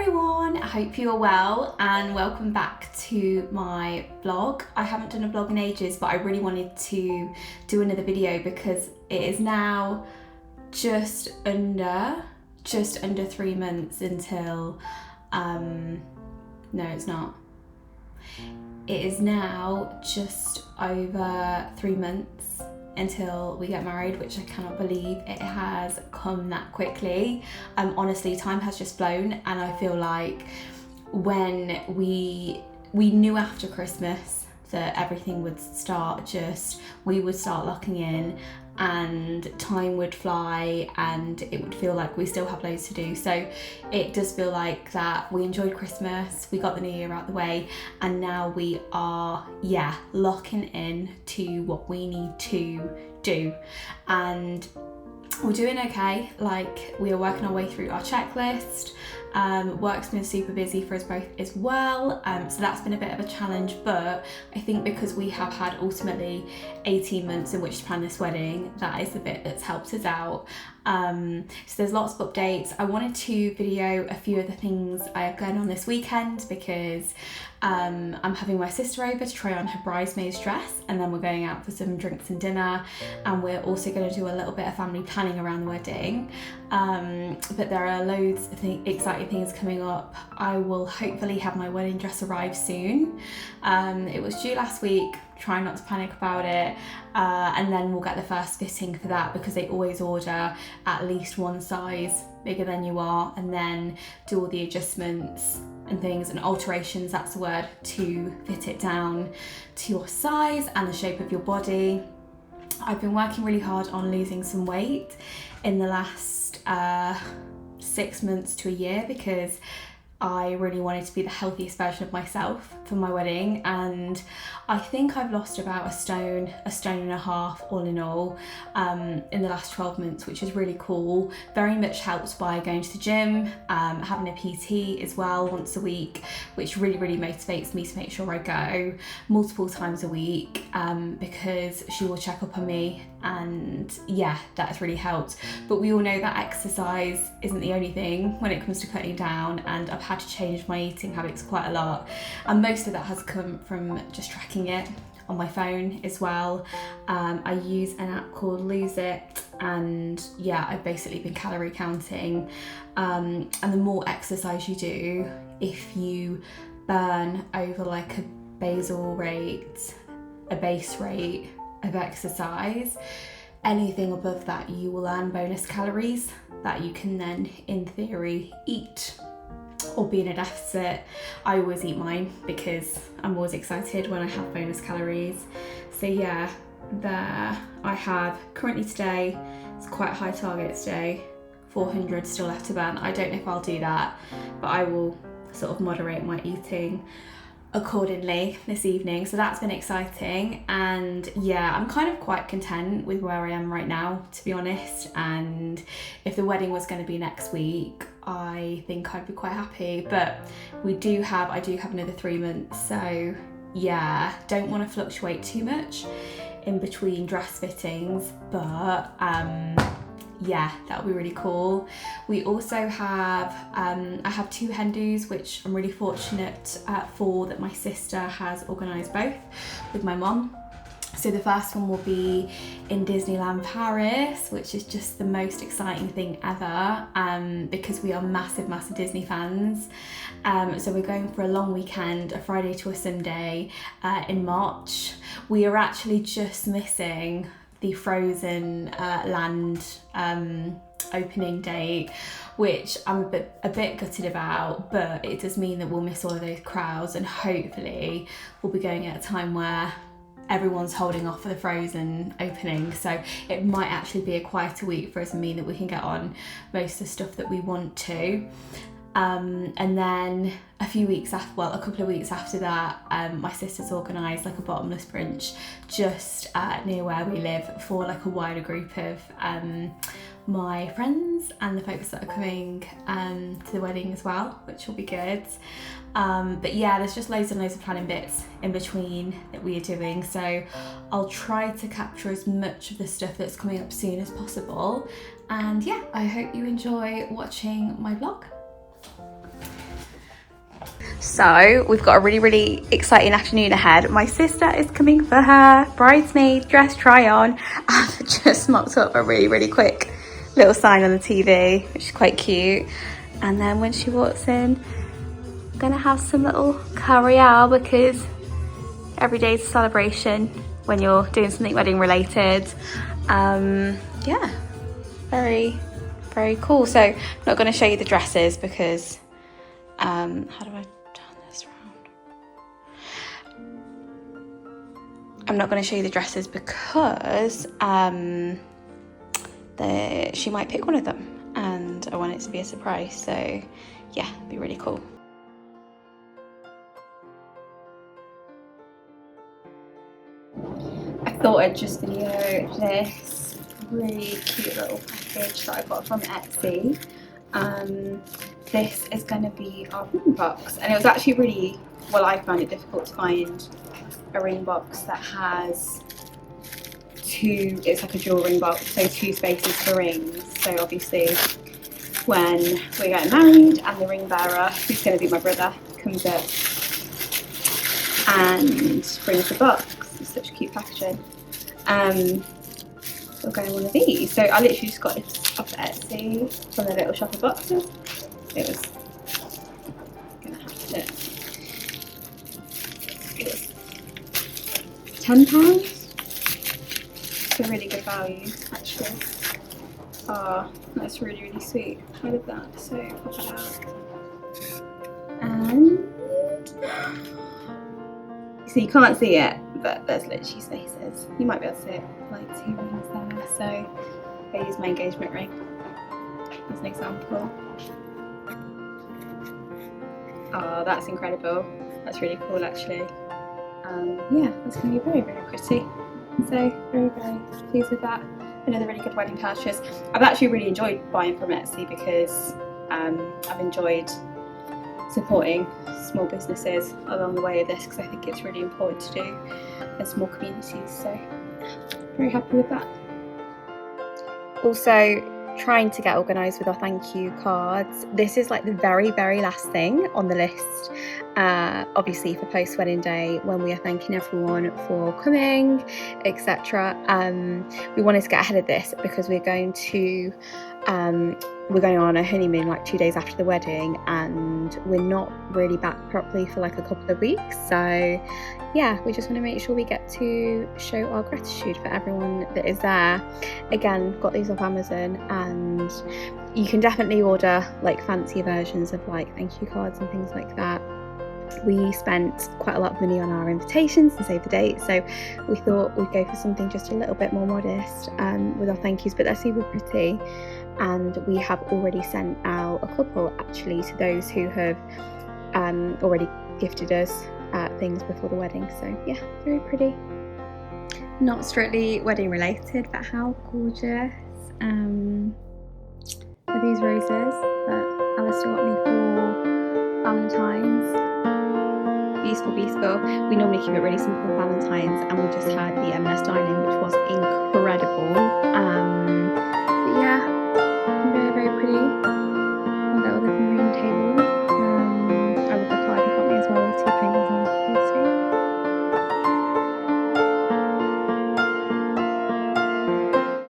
everyone, I hope you are well and welcome back to my vlog. I haven't done a vlog in ages, but I really wanted to do another video because it is now just under 3 months until, no it's not. It is now just over 3 months until we get married, which I cannot believe it has come that quickly. Honestly, time has just flown, and I feel like when we knew after Christmas that everything would start, we would start locking in and time would fly and it would feel like we still have loads to do. So it does feel like that we enjoyed Christmas, we got the new year out the way, and now we are locking in to what we need to do. And we're doing okay. Like, we are working our way through our checklist. Work's been super busy for us both as well, so that's been a bit of a challenge, but I think because we have had ultimately 18 months in which to plan this wedding, that is the bit that's helped us out. So there's lots of updates. I wanted to video a few of the things I have going on this weekend because I'm having my sister over to try on her bridesmaid's dress, and then we're going out for some drinks and dinner, and we're also going to do a little bit of family planning around the wedding. But there are loads of exciting things coming up. I will hopefully have my wedding dress arrive soon. It was due last week. Try not to panic about it, and then we'll get the first fitting for that because they always order at least one size bigger than you are, and then do all the adjustments and things and alterations, that's the word, to fit it down to your size and the shape of your body. I've been working really hard on losing some weight in the last 6 months to a year because I really wanted to be the healthiest version of myself for my wedding, and I think I've lost about a stone and a half all in all in the last 12 months, which is really cool. Very much helped by going to the gym, having a PT as well once a week, which really motivates me to make sure I go multiple times a week because she will check up on me, and that has really helped. But we all know that exercise isn't the only thing when it comes to cutting down, and I've had to change my eating habits quite a lot, and most of that has come from just tracking it on my phone as well. I use an app called Lose It, and I've basically been calorie counting, and the more exercise you do, if you burn over like a base rate of exercise, anything above that you will earn bonus calories that you can then in theory eat or be in a deficit. I always eat mine because I'm always excited when I have bonus calories. So there I have currently today, it's quite a high target today, 400 still left to burn. I don't know if I'll do that, but I will sort of moderate my eating accordingly this evening. So that's been exciting, and I'm kind of quite content with where I am right now, to be honest. And if the wedding was going to be next week, I think I'd be quite happy, but I do have another 3 months, so don't want to fluctuate too much in between dress fittings, but that'll be really cool. We also have, I have 2 hen dos, which I'm really fortunate for, that my sister has organised both with my mum. So the first one will be in Disneyland Paris, which is just the most exciting thing ever, because we are massive Disney fans. So we're going for a long weekend, a Friday to a Sunday in March. We are actually just missing the Frozen land opening date, which I'm a bit gutted about, but it does mean that we'll miss all of those crowds, and hopefully we'll be going at a time where everyone's holding off for the Frozen opening, so it might actually be a quieter week for us and mean that we can get on most of the stuff that we want to. And then a couple of weeks after that, my sister's organised like a bottomless brunch just near where we live for like a wider group of my friends and the folks that are coming to the wedding as well, which will be good. But there's just loads and loads of planning bits in between that we are doing, so I'll try to capture as much of the stuff that's coming up soon as possible. And I hope you enjoy watching my vlog. So we've got a really exciting afternoon ahead. My sister is coming for her bridesmaid dress try on. I've just mocked up a really quick little sign on the TV, which is quite cute. And then when she walks in, I'm gonna have some little carrial because every day is a celebration when you're doing something wedding related. Yeah, very cool. So I'm not going to show you the dresses because how do I turn this around? I'm not going to show you the dresses because she might pick one of them and I want it to be a surprise. So yeah, it'd be really cool. I thought I'd just video this really cute little package that I got from Etsy. This is going to be our ring box, and it was actually really, well, I found it difficult to find a ring box that has two, it's like a dual ring box, so 2 spaces for rings. So obviously when we're getting married and the ring bearer, who's going to be my brother, comes up and brings the box. It's such cute packaging. We're going one of these. So I literally just got this off Etsy from the little shopper boxes. It was gonna have to. It was £10. It's a really good value, actually. Oh, that's really sweet. I love that. So pop it out. And so you can't see it, but there's literally spaces. You might be able to see it, like 2 rings there. So I use my engagement ring as an example. Oh, that's incredible. That's really cool, actually. Yeah, that's going to be very pretty. So very pleased with that. Another really good wedding purchase. I've actually really enjoyed buying from Etsy because I've enjoyed supporting small businesses along the way of this, because I think it's really important to do in small communities. So very happy with that. Also trying to get organised with our thank you cards. This is like the very last thing on the list, obviously for post wedding day when we are thanking everyone for coming, etc. We wanted to get ahead of this because we're going on a honeymoon like 2 days after the wedding, and we're not really back properly for like a couple of weeks. So yeah, we just want to make sure we get to show our gratitude for everyone that is there. Again, got these off Amazon, and you can definitely order like fancy versions of like thank you cards and things like that. We spent quite a lot of money on our invitations and save the date, so we thought we'd go for something just a little bit more modest with our thank yous, but they're super pretty. And we have already sent out a couple actually to those who have already gifted us things before the wedding. So yeah, very pretty. Not strictly wedding related, but how gorgeous are these roses that Alistair got me for Valentine's. Beautiful. We normally keep it really simple for Valentine's, and we just had the M&S dining, which was incredible.